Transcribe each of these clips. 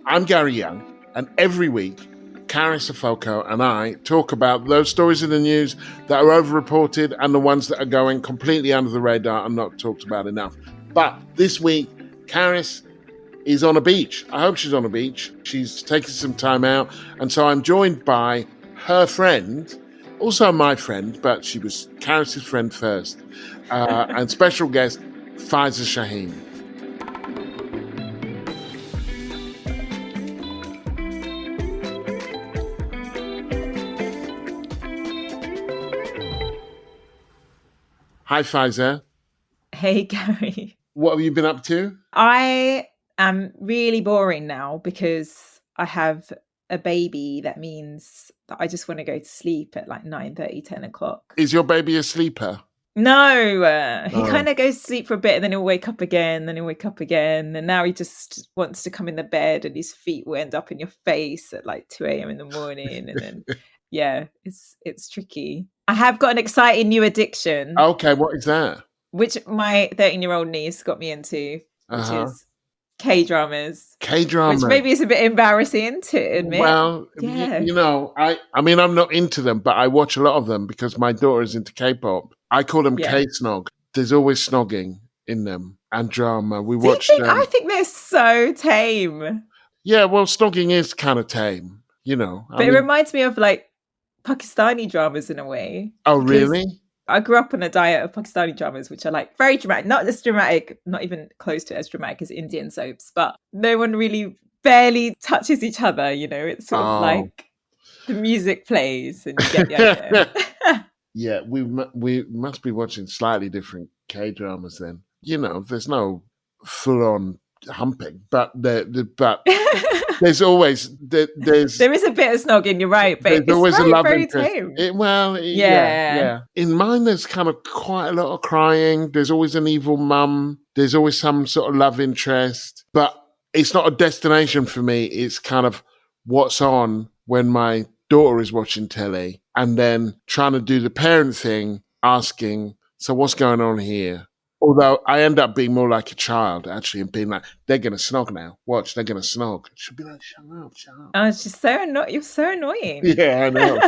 I'm Gary Younge, and every week, Caris Afoco and I talk about those stories in the news that are overreported and the ones that are going completely under the radar and not talked about enough. But this week, Caris is on a beach. I hope she's on a beach. She's taking some time out, and so I'm joined by her friend, also my friend, but she was Caris's friend first, and special guest, Faiza Shaheen. Hi, Faiza. Hey, Gary. What have you been up to? I am really boring now because I have a baby. That means that I just want to go to sleep at like 9:30, 10 o'clock. Is your baby a sleeper? No, he kind of goes to sleep for a bit and then he'll wake up again, then he'll wake up again. And now he just wants to come in the bed and his feet will end up in your face at like 2 a.m. in the morning. And then, yeah, it's tricky. I have got an exciting new addiction. Okay, what is that? Which my 13-year-old niece got me into, which is K-dramas. K-dramas. Which maybe is a bit embarrassing to admit. Well, yeah. you know, I mean, I'm not into them, but I watch a lot of them because my daughter is into K-pop. I call them K-snog. There's always snogging in them and drama. I think they're so tame. Yeah, well, snogging is kind of tame, you know. But it reminds me of like Pakistani dramas in a way. Oh, really? I grew up on a diet of Pakistani dramas, which are like very dramatic, not as dramatic, not even close to as dramatic as Indian soaps, but no one really barely touches each other, you know. It's sort of like the music plays and you get the idea. Yeah, we must be watching slightly different K-dramas then. You know, there's no full-on humping, but there's always there is a bit of snogging. You're right, but it's always very, a love very interest. Tame. Yeah. In mine, there's kind of quite a lot of crying. There's always an evil mum. There's always some sort of love interest, but it's not a destination for me. It's kind of what's on when my daughter is watching telly, and then trying to do the parent thing, asking, "So what's going on here?" Although I end up being more like a child, actually, and being like, they're going to snog now. Watch, they're going to snog. She'll be like, shut up. Oh, it's just so annoying. You're so annoying. Yeah, I know.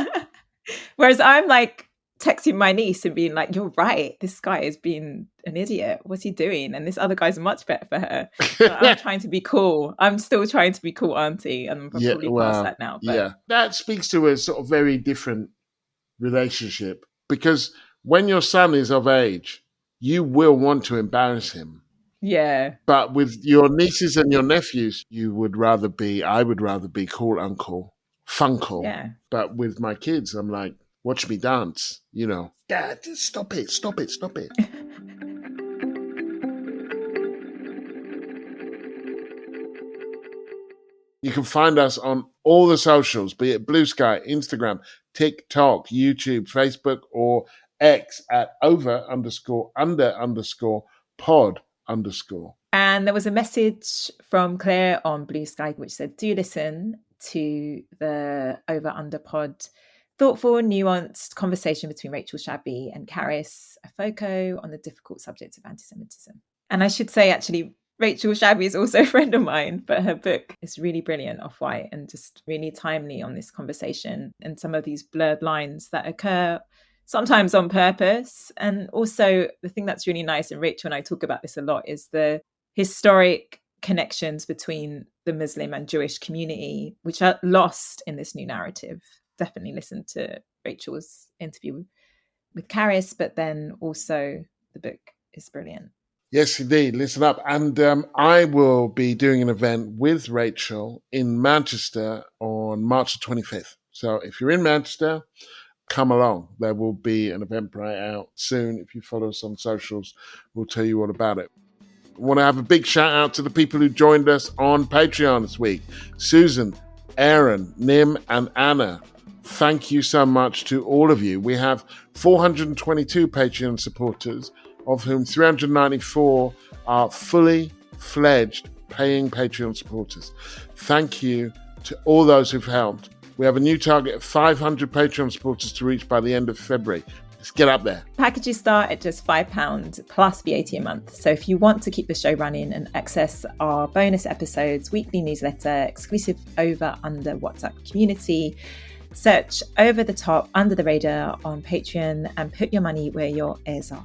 Whereas I'm like texting my niece and being like, you're right. This guy is being an idiot. What's he doing? And this other guy's much better for her. I'm trying to be cool. I'm still trying to be cool auntie. And I'm probably past that now. But... yeah, that speaks to a sort of very different relationship. Because when your son is of age, you will want to embarrass him. Yeah. But with your nieces and your nephews, I would rather be cool uncle, funkle. Yeah. But with my kids, I'm like, watch me dance, you know. Dad, just stop it. You can find us on all the socials, be it Blue Sky, Instagram, TikTok, YouTube, Facebook, or X at over_under_pod_. And there was a message from Claire on Blue Sky which said, do listen to the Over Under Pod thoughtful, nuanced conversation between Rachel Shabby and Caris Afoco on the difficult subject of anti-Semitism. And I should say, actually, Rachel Shabby is also a friend of mine, but her book is really brilliant, Off-White, and just really timely on this conversation and some of these blurred lines that occur sometimes on purpose. And also the thing that's really nice, and Rachel and I talk about this a lot, is the historic connections between the Muslim and Jewish community, which are lost in this new narrative. Definitely listen to Rachel's interview with Caris, but then also the book is brilliant. Yes, indeed. Listen up. And I will be doing an event with Rachel in Manchester on March the 25th. So if you're in Manchester, come along. There will be an Eventbrite out soon. If you follow us on socials, we'll tell you all about it. I want to have a big shout out to the people who joined us on Patreon this week. Susan, Aaron, Nim, and Anna. Thank you so much to all of you. We have 422 Patreon supporters, of whom 394 are fully fledged paying Patreon supporters. Thank you to all those who've helped. We have a new target of 500 Patreon supporters to reach by the end of February. Let's get up there. Packages start at just £5 plus VAT a month. So if you want to keep the show running and access our bonus episodes, weekly newsletter, exclusive over under WhatsApp community, search Over the Top Under the Radar on Patreon and put your money where your ears are.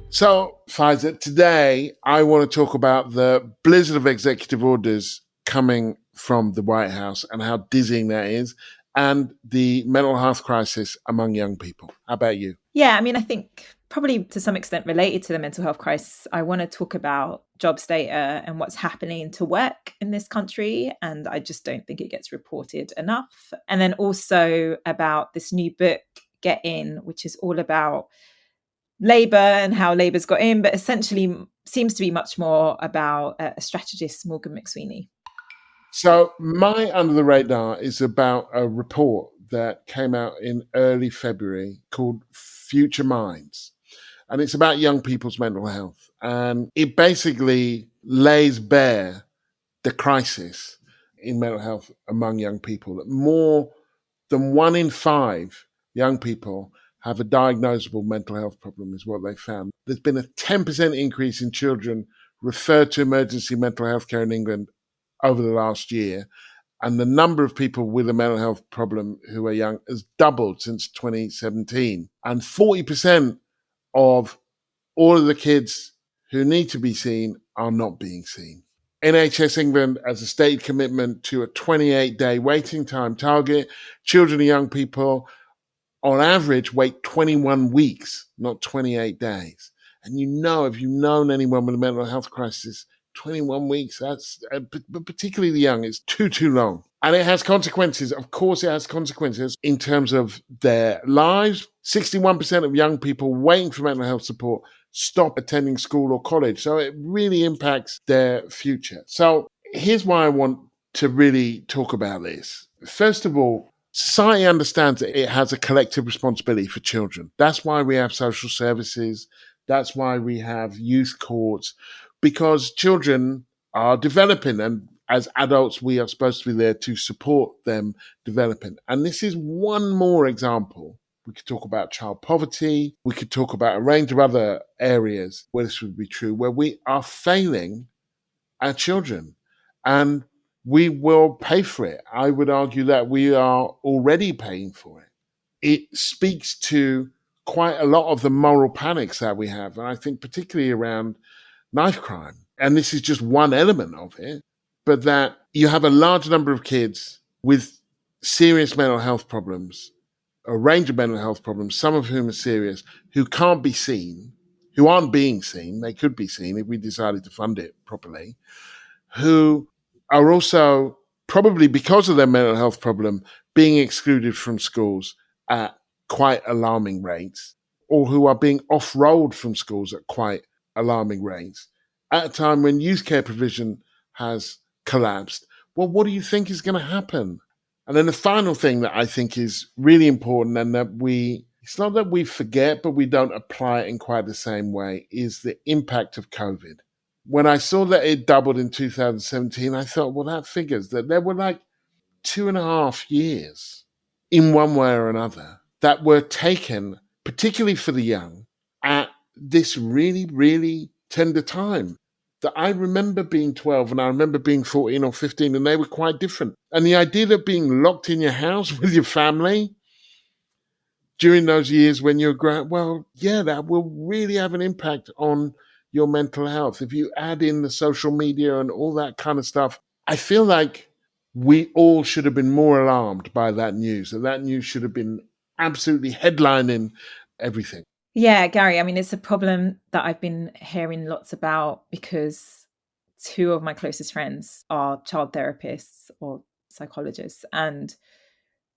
So, Faiza, today I want to talk about the blizzard of executive orders coming from the White House and how dizzying that is, and the mental health crisis among young people. How about you? Yeah, I mean, I think probably to some extent related to the mental health crisis, I want to talk about jobs data and what's happening to work in this country. And I just don't think it gets reported enough. And then also about this new book, Get In, which is all about Labour and how Labour's got in, but essentially seems to be much more about a strategist, Morgan McSweeney. So my Under the Radar is about a report that came out in early February called Future Minds. And it's about young people's mental health. And it basically lays bare the crisis in mental health among young people. That more than 1 in 5 young people have a diagnosable mental health problem is what they found. There's been a 10% increase in children referred to emergency mental health care in England over the last year. And the number of people with a mental health problem who are young has doubled since 2017. And 40% of all of the kids who need to be seen are not being seen. NHS England has a stated commitment to a 28-day waiting time target. Children and young people, on average, wait 21 weeks, not 28 days. And you know, if you've known anyone with a mental health crisis, 21 weeks, that's, but particularly the young, it's too long. And it has consequences. Of course, it has consequences in terms of their lives. 61% of young people waiting for mental health support stop attending school or college. So it really impacts their future. So here's why I want to really talk about this. First of all, society understands that it has a collective responsibility for children. That's why we have social services. That's why we have youth courts, because children are developing, and as adults, we are supposed to be there to support them developing. And this is one more example. We could talk about child poverty. We could talk about a range of other areas where this would be true, where we are failing our children. And we will pay for it. I would argue that we are already paying for it. It speaks to quite a lot of the moral panics that we have. And I think particularly around knife crime. And this is just one element of it, but that you have a large number of kids with serious mental health problems, a range of mental health problems, some of whom are serious, who can't be seen, who aren't being seen. They could be seen if we decided to fund it properly, who are also probably because of their mental health problem being excluded from schools at quite alarming rates, or who are being off-rolled from schools at quite alarming rates at a time when youth care provision has collapsed. Well, what do you think is going to happen? And then the final thing that I think is really important, and that it's not that we forget, but we don't apply it in quite the same way, is the impact of COVID. When I saw that it doubled in 2017, I thought, well, that figures that there were like 2.5 years in one way or another that were taken, particularly for the young, at this really, really tender time. That I remember being 12 and I remember being 14 or 15, and they were quite different. And the idea of being locked in your house with your family during those years when you're growing, well, yeah, that will really have an impact on your mental health. If you add in the social media and all that kind of stuff, I feel like we all should have been more alarmed by that news. That news should have been absolutely headlining everything. Yeah, Gary, I mean, it's a problem that I've been hearing lots about because 2 of my closest friends are child therapists or psychologists, and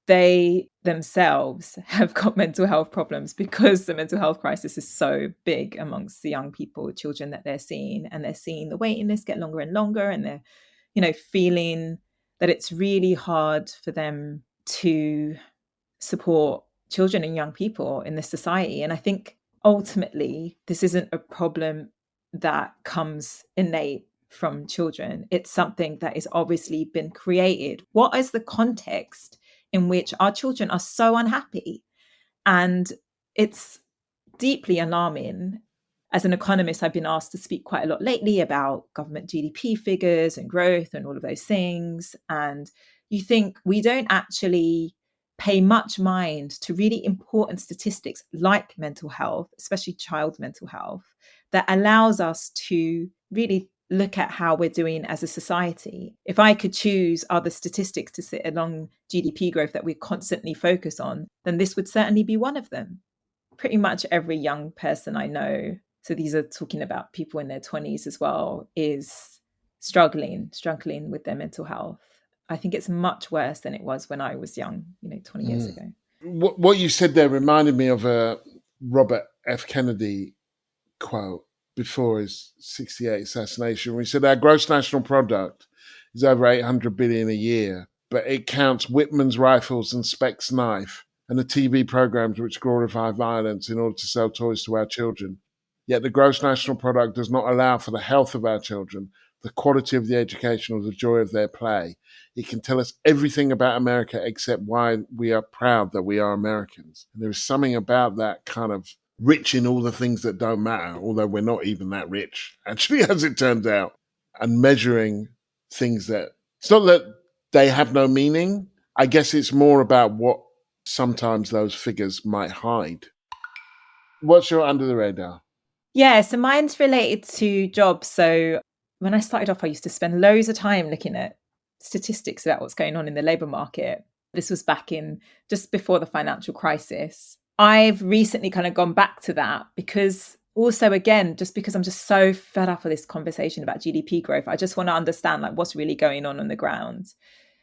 they themselves have got mental health problems because the mental health crisis is so big amongst the young people, children that they're seeing, and they're seeing the waiting list get longer and longer, and they're, feeling that it's really hard for them to support children and young people in this society. And I think ultimately, this isn't a problem that comes innate from children. It's something that is obviously been created. What is the context in which our children are so unhappy? And it's deeply alarming. As an economist, I've been asked to speak quite a lot lately about government GDP figures and growth and all of those things. And you think we don't actually pay much mind to really important statistics like mental health, especially child mental health, that allows us to really look at how we're doing as a society. If I could choose other statistics to sit along GDP growth that we constantly focus on, then this would certainly be one of them. Pretty much every young person I know, so these are talking about people in their 20s as well, is struggling with their mental health. I think it's much worse than it was when I was young, 20 years ago. What you said there reminded me of a Robert F. Kennedy quote before his 1968 assassination, where he said, "Our gross national product is over 800 billion a year, but it counts Whitman's rifles and Spec's knife and the TV programs which glorify violence in order to sell toys to our children. Yet the gross national product does not allow for the health of our children, the quality of the education, or the joy of their play. It can tell us everything about America except why we are proud that we are Americans." And there is something about that kind of rich in all the things that don't matter, although we're not even that rich, actually, as it turns out, and measuring things that, it's not that they have no meaning. I guess it's more about what sometimes those figures might hide. What's your under the radar? Yeah, so mine's related to jobs. So when I started off, I used to spend loads of time looking at statistics about what's going on in the labour market. This was back in just before the financial crisis. I've recently kind of gone back to that because also, again, just because I'm just so fed up with this conversation about GDP growth, I just want to understand like what's really going on the ground.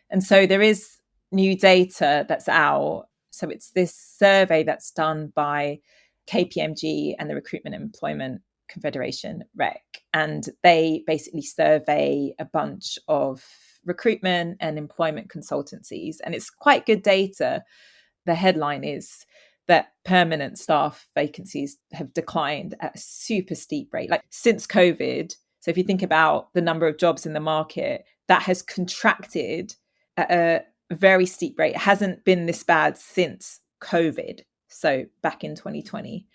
And so there is new data that's out. So it's this survey that's done by KPMG and the Recruitment and Employment Confederation, REC. And they basically survey a bunch of recruitment and employment consultancies. And it's quite good data. The headline is that permanent staff vacancies have declined at a super steep rate, like since COVID. So if you think about the number of jobs in the market, that has contracted at a very steep rate. It hasn't been this bad since COVID. So back in 2020,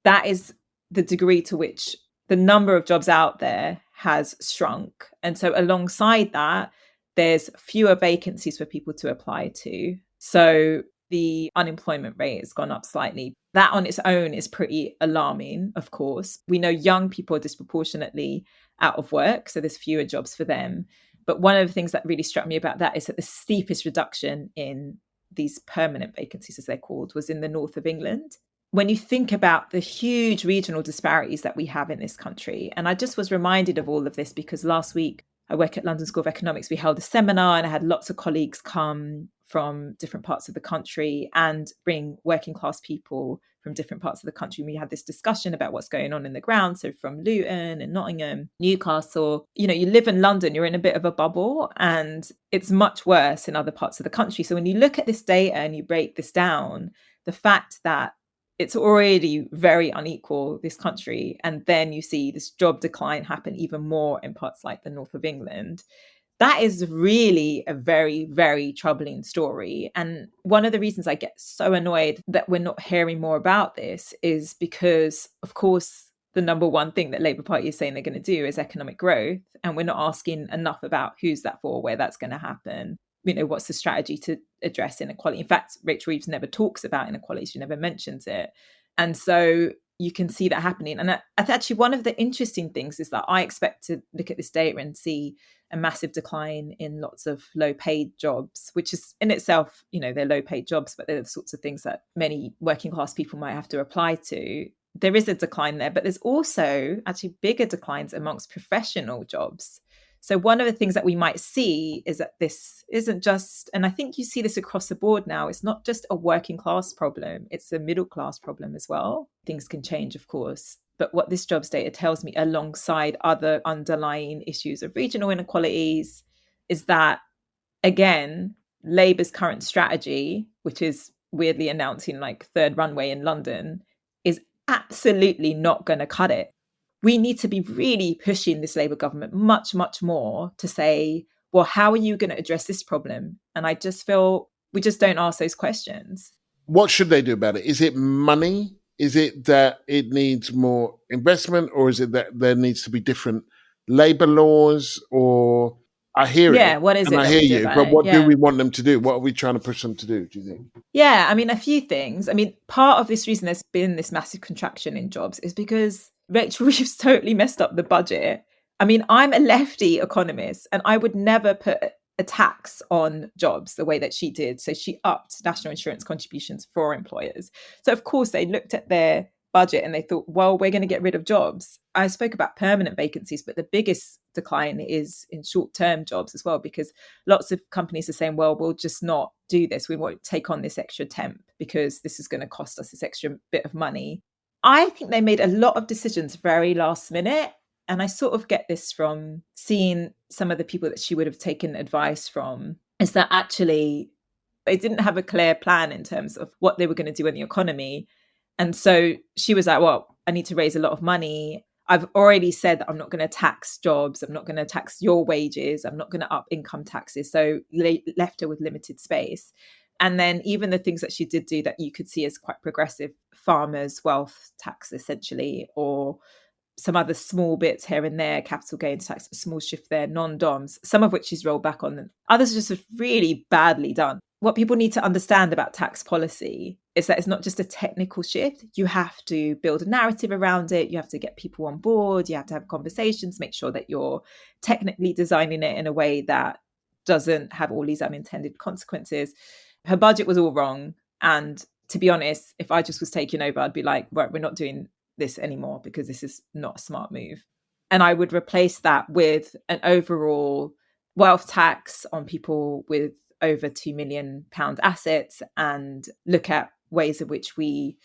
that is the degree to which the number of jobs out there has shrunk. And so alongside that, there's fewer vacancies for people to apply to. So the unemployment rate has gone up slightly. That on its own is pretty alarming, of course. We know young people are disproportionately out of work, so there's fewer jobs for them. But one of the things that really struck me about that is that the steepest reduction in these permanent vacancies, as they're called, was in the north of England. When you think about the huge regional disparities that we have in this country, and I just was reminded of all of this because last week I work at London School of Economics. We held a seminar and I had lots of colleagues come from different parts of the country and bring working class people from different parts of the country. We had this discussion about what's going on in the ground. So from Luton and Nottingham, Newcastle, you live in London, you're in a bit of a bubble and it's much worse in other parts of the country. So when you look at this data and you break this down, the fact that it's already very unequal, this country, and then you see this job decline happen even more in parts like the north of England. That is really a very, very troubling story. And one of the reasons I get so annoyed that we're not hearing more about this is because, of course, the number one thing that Labour Party is saying they're going to do is economic growth. And we're not asking enough about who's that for, where that's going to happen. What's the strategy to address inequality? In fact, Rachel Reeves never talks about inequality. She never mentions it. And so you can see that happening. And actually, one of the interesting things is that I expect to look at this data and see a massive decline in lots of low paid jobs, which is in itself, they're low paid jobs, but they're the sorts of things that many working class people might have to apply to. There is a decline there, but there's also actually bigger declines amongst professional jobs. So one of the things that we might see is that this isn't just, and I think you see this across the board now, it's not just a working class problem, it's a middle class problem as well. Things can change, of course. But what this jobs data tells me, alongside other underlying issues of regional inequalities, is that, again, Labour's current strategy, which is weirdly announcing like third runway in London, is absolutely not going to cut it. We need to be really pushing this Labour government much, much more to say, well, how are you going to address this problem? And I just feel we just don't ask those questions. What should they do about it? Is it money? Is it that it needs more investment, or is it that there needs to be different labor laws? Or I hear it Yeah, what is and it I that hear we do you, about but it? what do Yeah. we want them to do? What are we trying to push them to do you think? Yeah, I mean, a few things. I mean, part of this reason there's been this massive contraction in jobs is because Rachel Reeves totally messed up the budget. I mean, I'm a lefty economist and I would never put a tax on jobs the way that she did. So she upped national insurance contributions for employers. So, of course, they looked at their budget and they thought, well, we're going to get rid of jobs. I spoke about permanent vacancies, but the biggest decline is in short term jobs as well, because lots of companies are saying, well, we'll just not do this. We won't take on this extra temp because this is going to cost us this extra bit of money. I think they made a lot of decisions very last minute. And I sort of get this from seeing some of the people that she would have taken advice from, is that actually they didn't have a clear plan in terms of what they were going to do in the economy. And so she was like, well, I need to raise a lot of money. I've already said that I'm not going to tax jobs. I'm not going to tax your wages. I'm not going to up income taxes. So left her with limited space. And then even the things that she did do that you could see as quite progressive, farmers' wealth tax essentially, or some other small bits here and there, capital gains tax, a small shift there, non-doms, some of which she's rolled back on. Others are just really badly done. What people need to understand about tax policy is that it's not just a technical shift. You have to build a narrative around it. You have to get people on board. You have to have conversations, make sure that you're technically designing it in a way that doesn't have all these unintended consequences. Her budget was all wrong. And to be honest, if I just was taking over, I'd be like, right, we're not doing this anymore because this is not a smart move. And I would replace that with an overall wealth tax on people with over £2 million assets and look at ways in which we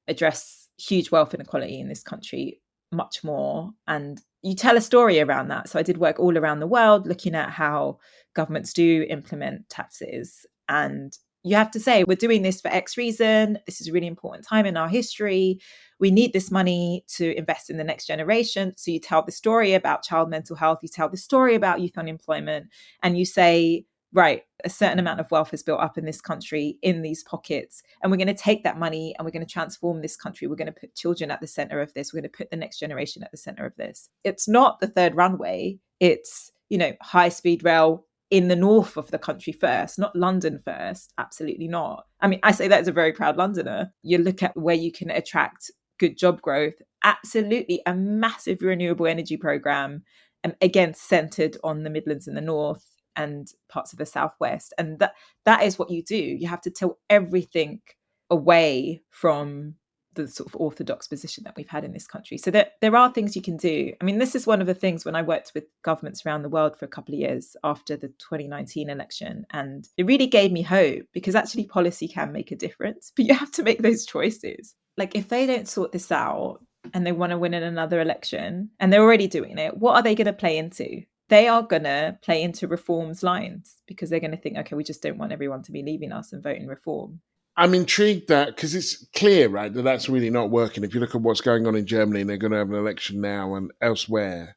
address huge wealth inequality in this country much more. And you tell a story around that. So I did work all around the world looking at how governments do implement taxes. And you have to say, we're doing this for X reason. This is a really important time in our history. We need this money to invest in the next generation. So you tell the story about child mental health, you tell the story about youth unemployment, and you say, right, a certain amount of wealth is built up in this country in these pockets. And we're going to take that money and we're going to transform this country. We're going to put children at the center of this. We're going to put the next generation at the center of this. It's not the third runway. It's, high speed rail in the north of the country first, not London first. Absolutely not. I mean, I say that as a very proud Londoner. You look at where you can attract good job growth. Absolutely a massive renewable energy program. And again, centered on the Midlands and the north and parts of the southwest. And that is what you do. You have to tilt everything away from the sort of orthodox position that we've had in this country. So there are things you can do. I mean, this is one of the things when I worked with governments around the world for a couple of years after the 2019 election. And it really gave me hope because actually policy can make a difference, but you have to make those choices. Like if they don't sort this out and they want to win in another election and they're already doing it, what are they going to play into? They are going to play into reforms lines because they're going to think, okay, we just don't want everyone to be leaving us and voting reform. I'm intrigued that because it's clear, right, that that's really not working. If you look at what's going on in Germany, and they're going to have an election now and elsewhere,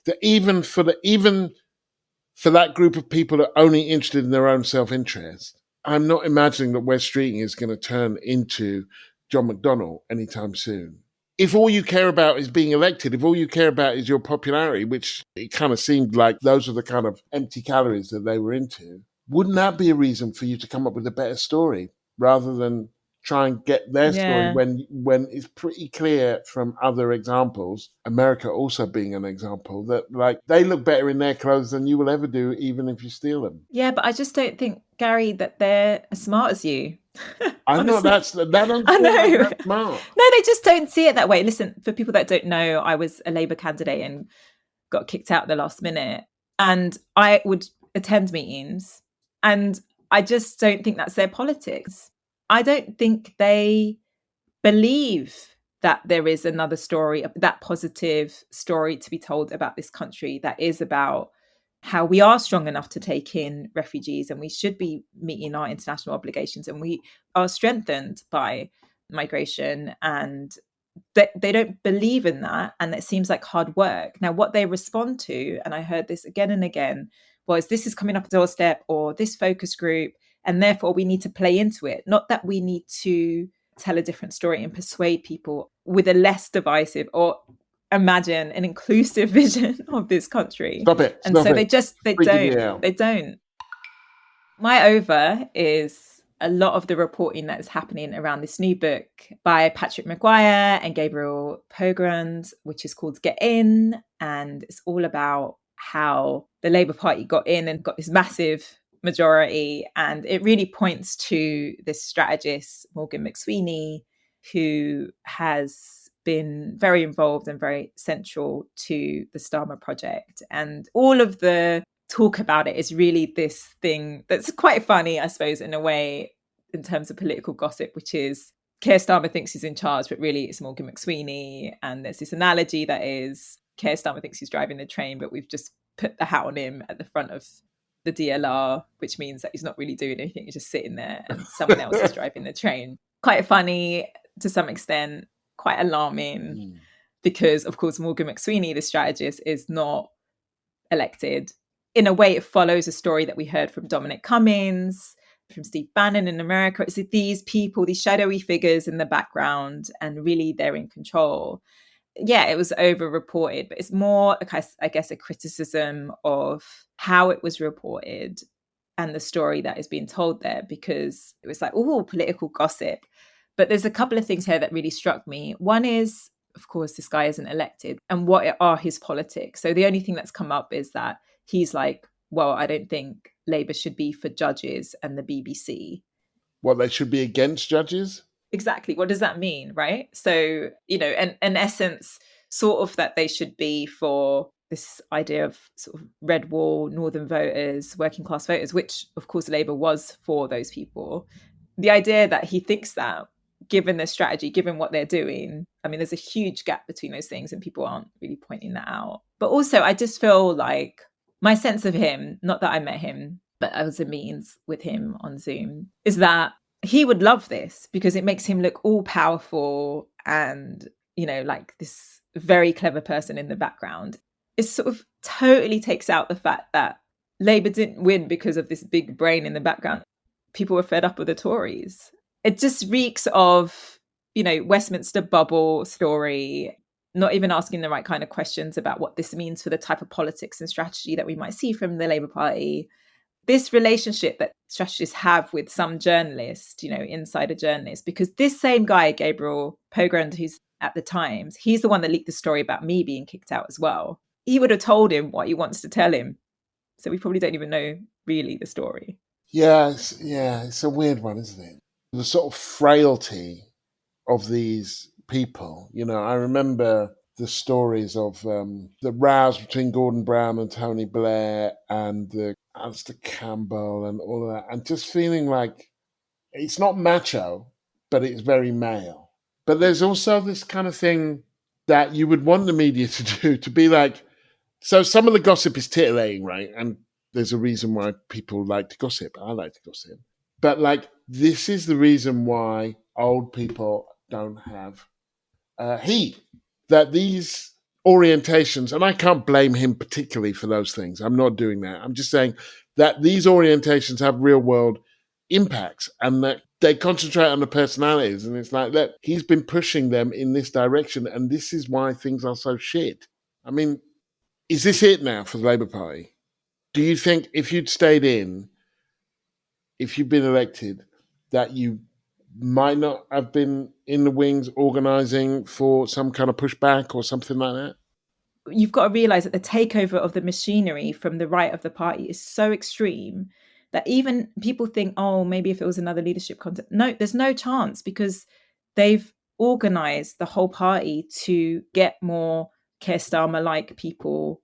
that even for that group of people that are only interested in their own self-interest, I'm not imagining that West Streeting is going to turn into John McDonnell anytime soon. If all you care about is being elected, if all you care about is your popularity, which it kind of seemed like those are the kind of empty calories that they were into, wouldn't that be a reason for you to come up with a better story rather than try and get their story Yeah. when it's pretty clear from other examples, America also being an example, that like they look better in their clothes than you will ever do, even if you steal them. Yeah, but I just don't think, Gary, that they're as smart as you. I'm not Honestly. that doesn't I feel like know. that smart. No, they just don't see it that way. Listen, for people that don't know, I was a Labour candidate and got kicked out at the last minute. And I would attend meetings and I just don't think that's their politics. I don't think they believe that there is another story, that positive story to be told about this country that is about how we are strong enough to take in refugees and we should be meeting our international obligations and we are strengthened by migration, and they don't believe in that, and it seems like hard work. Now what they respond to, and I heard this again and again, was this is coming up a doorstep or this focus group, And therefore, we need to play into it. Not that we need to tell a different story and persuade people with a less divisive or imagine an inclusive vision of this country. Stop it. And so they Freaking me out. don't. My over is a lot of the reporting that is happening around this new book by Patrick Maguire and Gabriel Pogrund, which is called Get In. And it's all about how the Labour Party got in and got this massive majority. And it really points to this strategist, Morgan McSweeney, who has been very involved and very central to the Starmer project. And all of the talk about it is really this thing that's quite funny, I suppose, in a way, in terms of political gossip, which is Keir Starmer thinks he's in charge, but really it's Morgan McSweeney. And there's this analogy that is Keir Starmer thinks he's driving the train, but we've just put the hat on him at the front of the DLR, which means that he's not really doing anything. He's just sitting there and someone else is driving the train. Quite funny to some extent, quite alarming, because of course Morgan McSweeney, the strategist, is not elected. In a way, it follows a story that we heard from Dominic Cummings, from Steve Bannon in America. It's these people, these shadowy figures in the background, and really they're in control. Yeah, it was over-reported, but it's more, I guess, a criticism of how it was reported and the story that is being told there, because it was like, oh, political gossip. But there's a couple of things here that really struck me. One is, of course, this guy isn't elected, and what are his politics? So the only thing that's come up is that he's like, well, I don't think Labour should be for judges and the BBC. What, they should be against judges? Exactly. What does that mean, right? So, in essence, sort of that they should be for this idea of sort of red wall, northern voters, working class voters, which of course Labour was for those people. The idea that he thinks that, given their strategy, given what they're doing, I mean, there's a huge gap between those things and people aren't really pointing that out. But also, I just feel like my sense of him, not that I met him, but I was a means with him on Zoom, is that he would love this because it makes him look all powerful and, like this very clever person in the background. It sort of totally takes out the fact that Labour didn't win because of this big brain in the background. People were fed up with the Tories. It just reeks of, Westminster bubble story, not even asking the right kind of questions about what this means for the type of politics and strategy that we might see from the Labour Party. This relationship that strategists have with some journalists, insider journalists, because this same guy, Gabriel Pogrund, who's at the Times, he's the one that leaked the story about me being kicked out as well. He would have told him what he wants to tell him. So we probably don't even know really the story. Yeah, it's a weird one, isn't it? The sort of frailty of these people. I remember the stories of the rows between Gordon Brown and Tony Blair and the Alistair Campbell and all of that, and just feeling like it's not macho, but it's very male. But there's also this kind of thing that you would want the media to do, to be like, so some of the gossip is titillating, right? And there's a reason why people like to gossip. I like to gossip. But like, this is the reason why old people don't have heat. That these orientations, and I can't blame him particularly for those things. I'm not doing that. I'm just saying that these orientations have real world impacts and that they concentrate on the personalities. And it's like, look, he's been pushing them in this direction. And this is why things are so shit. I mean, is this it now for the Labour Party? Do you think if you'd stayed in, if you'd been elected, that you might not have been in the wings organising for some kind of pushback or something like that? You've got to realise that the takeover of the machinery from the right of the party is so extreme that even people think, oh, maybe if it was another leadership contest. No, there's no chance, because they've organised the whole party to get more Keir Starmer-like people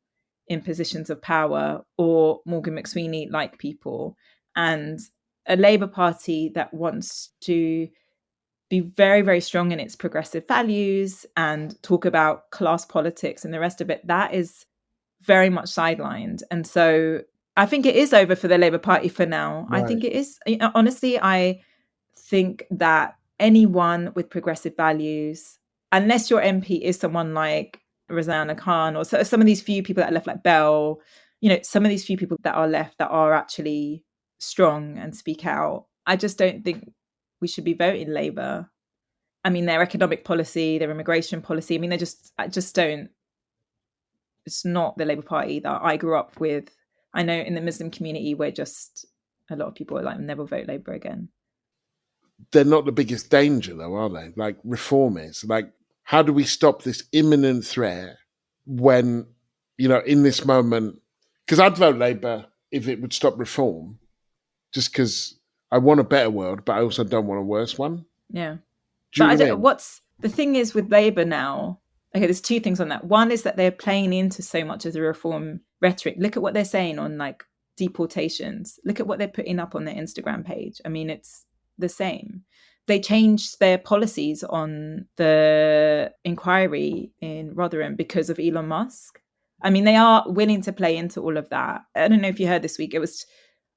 in positions of power, or Morgan McSweeney-like people. And a Labour Party that wants to be very, very strong in its progressive values and talk about class politics and the rest of it, that is very much sidelined. And so I think it is over for the Labour Party for now. Right. I think it is. Honestly, I think that anyone with progressive values, unless your MP is someone like Rosanna Khan or some of these few people that are left, like Bell, some of these few people that are left that are actually strong and speak out. I just don't think we should be voting Labour. I mean, their economic policy, their immigration policy, I mean, I just don't, it's not the Labour Party that I grew up with. I know in the Muslim community, we're just, a lot of people are like, never vote Labour again. They're not the biggest danger, though, are they? Like reform is. Like, how do we stop this imminent threat when, in this moment? Because I'd vote Labour if it would stop reform, just because I want a better world, but I also don't want a worse one. Yeah. Do you know what I mean? What's the thing is with Labour now? Okay, there's two things on that. One is that they're playing into so much of the reform rhetoric. Look at what they're saying on like deportations. Look at what they're putting up on their Instagram page. I mean, it's the same. They changed their policies on the inquiry in Rotherham because of Elon Musk. I mean, they are willing to play into all of that. I don't know if you heard this week, it was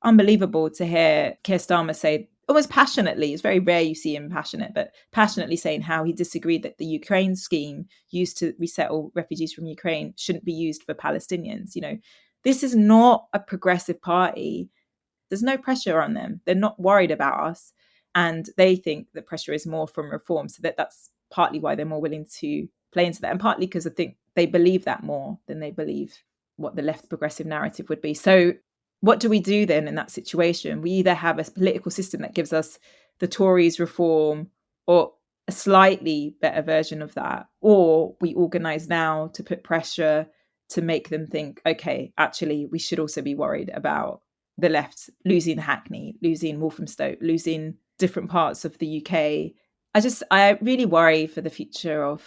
unbelievable to hear Keir Starmer say almost passionately, it's very rare you see him passionate, but passionately saying how he disagreed that the Ukraine scheme used to resettle refugees from Ukraine shouldn't be used for Palestinians. This is not a progressive party. There's no pressure on them. They're not worried about us. And they think the pressure is more from reform. So that's partly why they're more willing to play into that. And partly because I think they believe that more than they believe what the left progressive narrative would be. So what do we do then in that situation? We either have a political system that gives us the Tories reform or a slightly better version of that, or we organise now to put pressure to make them think, okay, actually, we should also be worried about the left losing Hackney, losing Walthamstow, losing different parts of the UK. I really worry for the future of,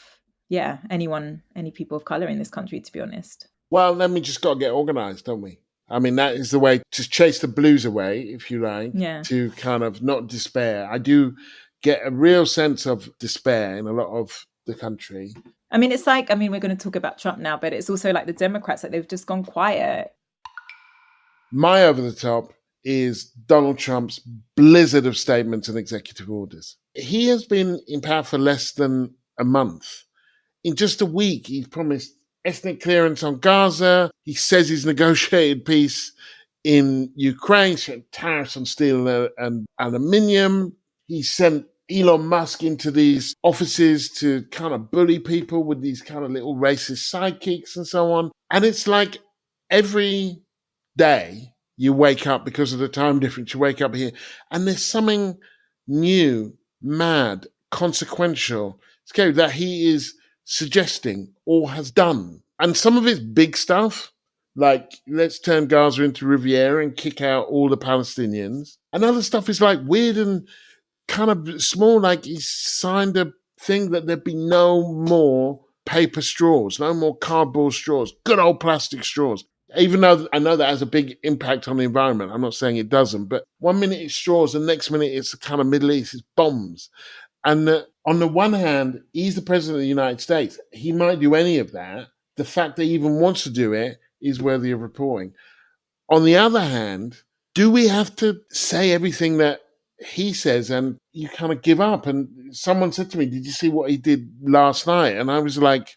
any people of colour in this country, to be honest. Well, then we just got to get organised, don't we? I mean, that is the way to chase the blues away, if you like, to kind of not despair. I do get a real sense of despair in a lot of the country. I mean, it's like, we're going to talk about Trump now, but it's also like the Democrats, like they've just gone quiet. My over the top is Donald Trump's blizzard of statements and executive orders. He has been in power for less than a month. In just a week, he's promised ethnic clearance on Gaza. He says he's negotiated peace in Ukraine, tariffs on steel and aluminium. He sent Elon Musk into these offices to kind of bully people with these kind of little racist sidekicks and so on. And it's like every day you wake up, because of the time difference, you wake up here and there's something new, mad, consequential, scary that he is suggesting or has done. And some of it's big stuff, like let's turn Gaza into Riviera and kick out all the Palestinians. And other stuff is like weird and kind of small, like he's signed a thing that there'd be no more paper straws, no more cardboard straws, good old plastic straws. Even though I know that has a big impact on the environment, I'm not saying it doesn't, but 1 minute it's straws, and the next minute it's the kind of Middle East, it's bombs. And on the one hand, he's the president of the United States. He might do any of that. The fact that he even wants to do it is worthy of reporting. On the other hand, do we have to say everything that he says and you kind of give up? And someone said to me, did you see what he did last night? And I was like,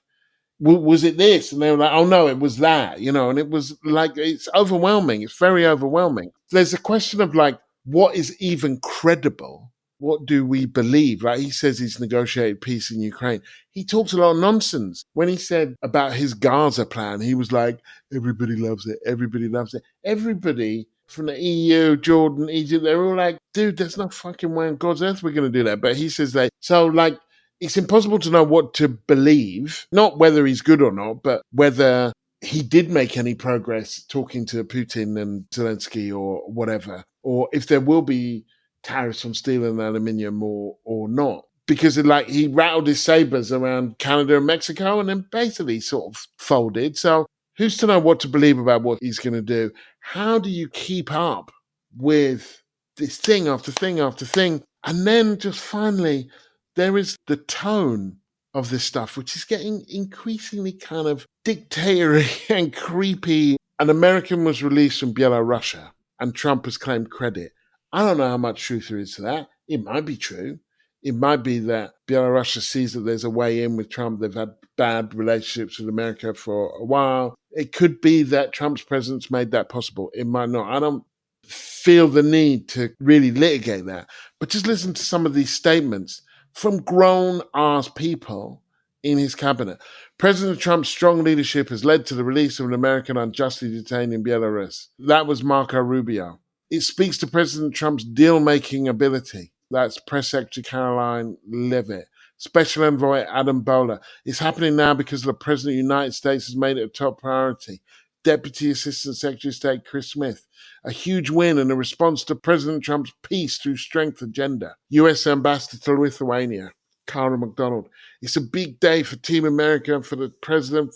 was it this? And they were like, oh no, it was that, and it was like, it's overwhelming. It's very overwhelming. There's a question of like, what is even credible? What do we believe? Like he says he's negotiated peace in Ukraine. He talks a lot of nonsense. When he said about his Gaza plan, he was like, everybody loves it. Everybody loves it. Everybody from the EU, Jordan, Egypt, they're all like, dude, there's no fucking way on God's earth we're going to do that. But he says so like, it's impossible to know what to believe, not whether he's good or not, but whether he did make any progress talking to Putin and Zelensky or whatever, or if there will be tariffs on steel and aluminium or not. Because he rattled his sabers around Canada and Mexico and then basically sort of folded. So who's to know what to believe about what he's going to do? How do you keep up with this thing after thing after thing? And then just finally, there is the tone of this stuff, which is getting increasingly kind of dictatorial and creepy. An American was released from Belarus and Trump has claimed credit. I don't know how much truth there is to that. It might be true. It might be that Belarus sees that there's a way in with Trump. They've had bad relationships with America for a while. It could be that Trump's presence made that possible. It might not. I don't feel the need to really litigate that. But just listen to some of these statements from grown ass people in his cabinet. President Trump's strong leadership has led to the release of an American unjustly detained in Belarus. That was Marco Rubio. It speaks to President Trump's deal-making ability. That's Press Secretary Caroline Leavitt. Special Envoy Adam Bowler. It's happening now because the President of the United States has made it a top priority. Deputy Assistant Secretary of State Chris Smith. A huge win and a response to President Trump's peace through strength agenda. U.S. Ambassador to Lithuania, Cara McDonald. It's a big day for Team America, for the president.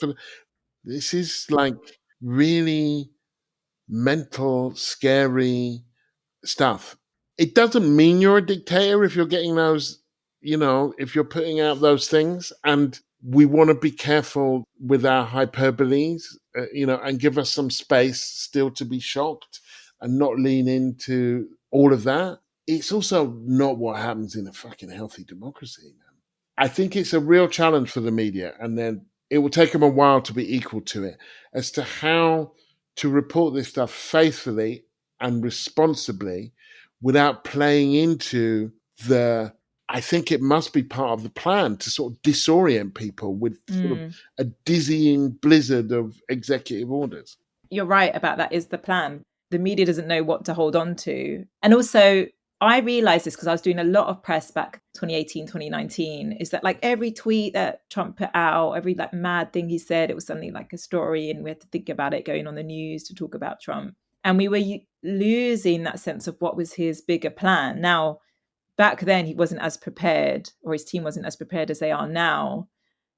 This is like really mental, scary stuff. It doesn't mean you're a dictator if you're getting those, if you're putting out those things. And we want to be careful with our hyperboles, and give us some space still to be shocked and not lean into all of that. It's also not what happens in a fucking healthy democracy, man. I think it's a real challenge for the media, and then it will take them a while to be equal to it as to how to report this stuff faithfully and responsibly without playing into I think it must be part of the plan to sort of disorient people with sort of a dizzying blizzard of executive orders. You're right about that is the plan. The media doesn't know what to hold on to. And also, I realized this because I was doing a lot of press back 2018, 2019, is that like every tweet that Trump put out, every like mad thing he said, it was something like a story, and we had to think about it going on the news to talk about Trump. And we were losing that sense of what was his bigger plan. Now, back then he wasn't as prepared, or his team wasn't as prepared as they are now.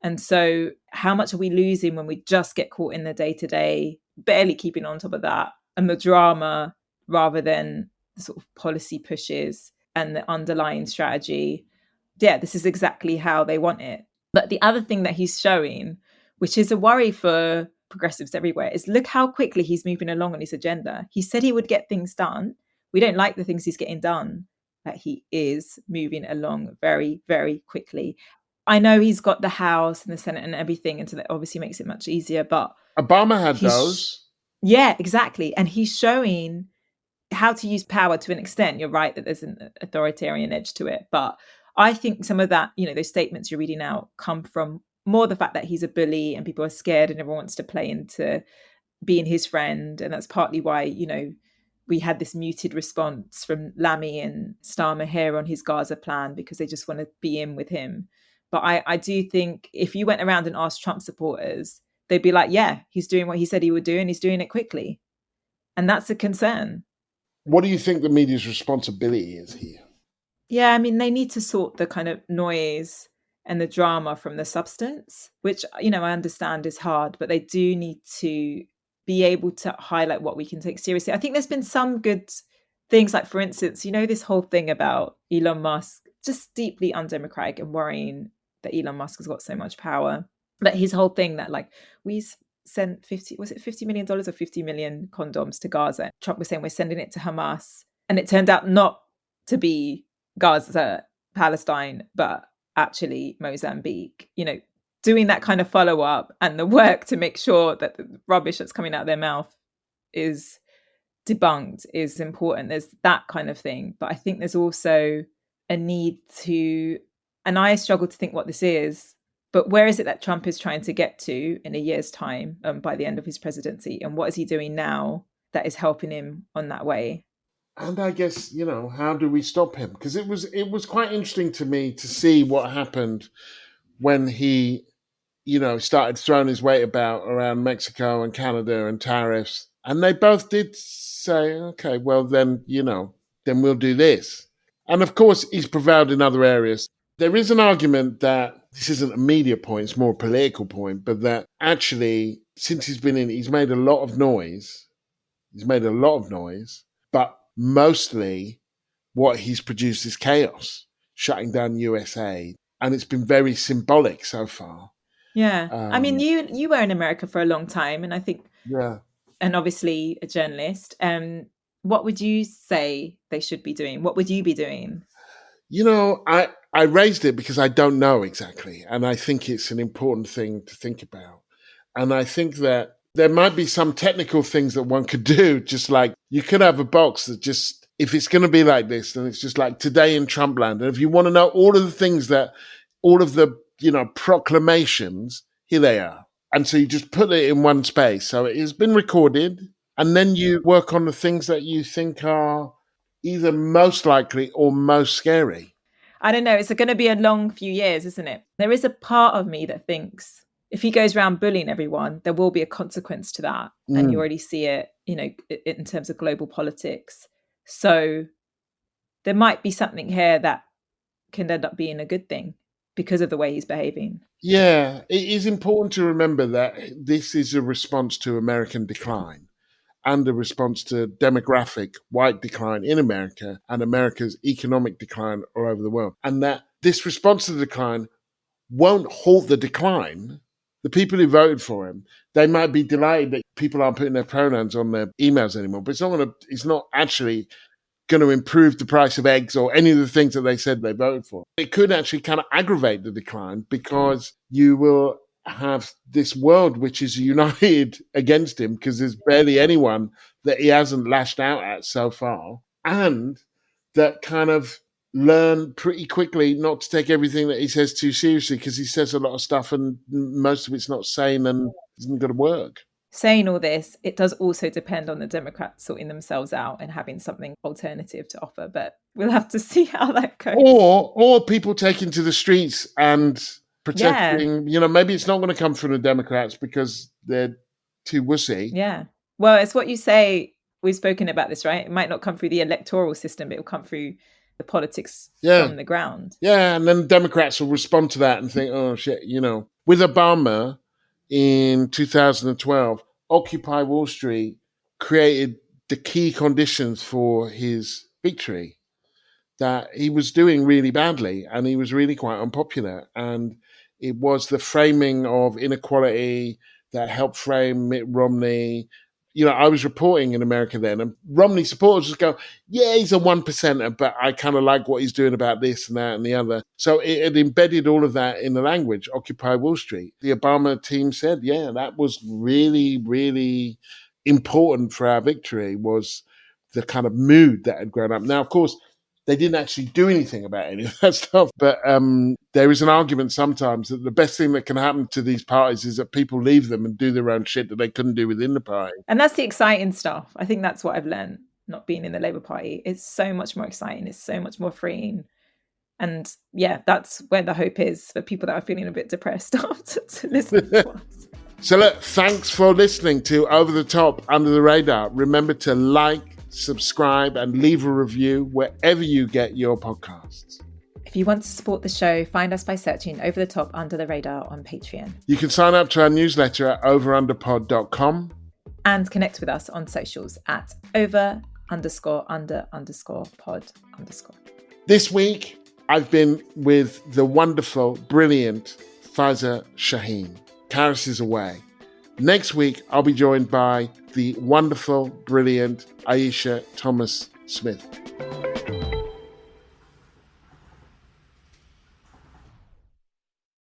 And so how much are we losing when we just get caught in the day-to-day, barely keeping on top of that, and the drama rather than the sort of policy pushes and the underlying strategy? Yeah, this is exactly how they want it. But the other thing that he's showing, which is a worry for progressives everywhere, is look how quickly he's moving along on his agenda. He said he would get things done. We don't like the things he's getting done, but he is moving along very, very quickly. I know he's got the House and the Senate and everything, and so that obviously makes it much easier, but Obama had those. Yeah, exactly. And he's showing how to use power to an extent. You're right that there's an authoritarian edge to it. But I think some of that, those statements you're reading out come from more the fact that he's a bully and people are scared and everyone wants to play into being his friend. And that's partly why, we had this muted response from Lamy and Starmer here on his Gaza plan, because they just want to be in with him. But I do think if you went around and asked Trump supporters, they'd be like, yeah, he's doing what he said he would do and he's doing it quickly. And that's a concern. What do you think the media's responsibility is here? Yeah, I mean, they need to sort the kind of noise and the drama from the substance, which, I understand is hard, but they do need to be able to highlight what we can take seriously. I think there's been some good things, like, for instance, this whole thing about Elon Musk, just deeply undemocratic and worrying that Elon Musk has got so much power. But his whole thing that like we sent $50 million or 50 million condoms to Gaza. Trump was saying we're sending it to Hamas. And it turned out not to be Gaza, Palestine, but actually Mozambique. Doing that kind of follow-up and the work to make sure that the rubbish that's coming out of their mouth is debunked is important. There's that kind of thing. But I think there's also a need to, and I struggle to think what this is, but where is it that Trump is trying to get to in a year's time by the end of his presidency? And what is he doing now that is helping him on that way? And I guess, how do we stop him? Because it was quite interesting to me to see what happened when he, started throwing his weight about around Mexico and Canada and tariffs. And they both did say, okay, well, then we'll do this. And of course, he's prevailed in other areas. There is an argument that this isn't a media point, it's more a political point, but that actually, since he's been in, he's made a lot of noise. But mostly what he's produced is chaos, shutting down USA. And it's been very symbolic so far. Yeah. I mean, you were in America for a long time, and I think, yeah, and obviously a journalist. What would you say they should be doing? What would you be doing? I raised it because I don't know exactly. And I think it's an important thing to think about. And I think that There might be some technical things that one could do, just like you could have a box that just, if it's going to be like this, then it's just like today in Trumpland. And if you want to know all of the things that, all of the, proclamations, here they are. And so you just put it in one space. So it has been recorded. And then you work on the things that you think are either most likely or most scary. I don't know. It's going to be a long few years, isn't it? There is a part of me that thinks if he goes around bullying everyone, there will be a consequence to that. And you already see it, in terms of global politics. So there might be something here that can end up being a good thing because of the way he's behaving. Yeah, it is important to remember that this is a response to American decline and a response to demographic white decline in America and America's economic decline all over the world. And that this response to the decline won't halt the decline. The people who voted for him, they might be delighted that people aren't putting their pronouns on their emails anymore, but it's not actually going to improve the price of eggs or any of the things that they said they voted for. It could actually kind of aggravate the decline because you will have this world which is united against him because there's barely anyone that he hasn't lashed out at so far, and that kind of learn pretty quickly not to take everything that he says too seriously because he says a lot of stuff and most of it's not sane and isn't going to work. Saying all this, it does also depend on the Democrats sorting themselves out and having something alternative to offer, but we'll have to see how that goes. Or people taking to the streets and protecting, maybe it's not going to come from the Democrats because they're too wussy. Yeah. Well, it's what you say. We've spoken about this, right? It might not come through the electoral system, but it'll come through the politics from the ground. Yeah, and then Democrats will respond to that and think, oh, shit, With Obama in 2012, Occupy Wall Street created the key conditions for his victory, that he was doing really badly and he was really quite unpopular. And it was the framing of inequality that helped frame Mitt Romney. I was reporting in America then, and Romney supporters just go, yeah, he's a 1%er, but I kind of like what he's doing about this and that and the other. So it embedded all of that in the language, Occupy Wall Street. The Obama team said, yeah, that was really, really important for our victory, was the kind of mood that had grown up. Now, of course, they didn't actually do anything about any of that stuff. But there is an argument sometimes that the best thing that can happen to these parties is that people leave them and do their own shit that they couldn't do within the party. And that's the exciting stuff. I think that's what I've learned, not being in the Labour Party. It's so much more exciting. It's so much more freeing. And yeah, that's where the hope is for people that are feeling a bit depressed after to listen to us. So look, thanks for listening to Over the Top, Under the Radar. Remember to like, subscribe and leave a review wherever you get your podcasts. If you want to support the show, find us by searching Over the Top Under the Radar on Patreon. You can sign up to our newsletter at overunderpod.com and connect with us on socials at over_under_pod_. This week, I've been with the wonderful, brilliant Faiza Shaheen. Karis is away. Next week, I'll be joined by the wonderful, brilliant Aisha Thomas Smith.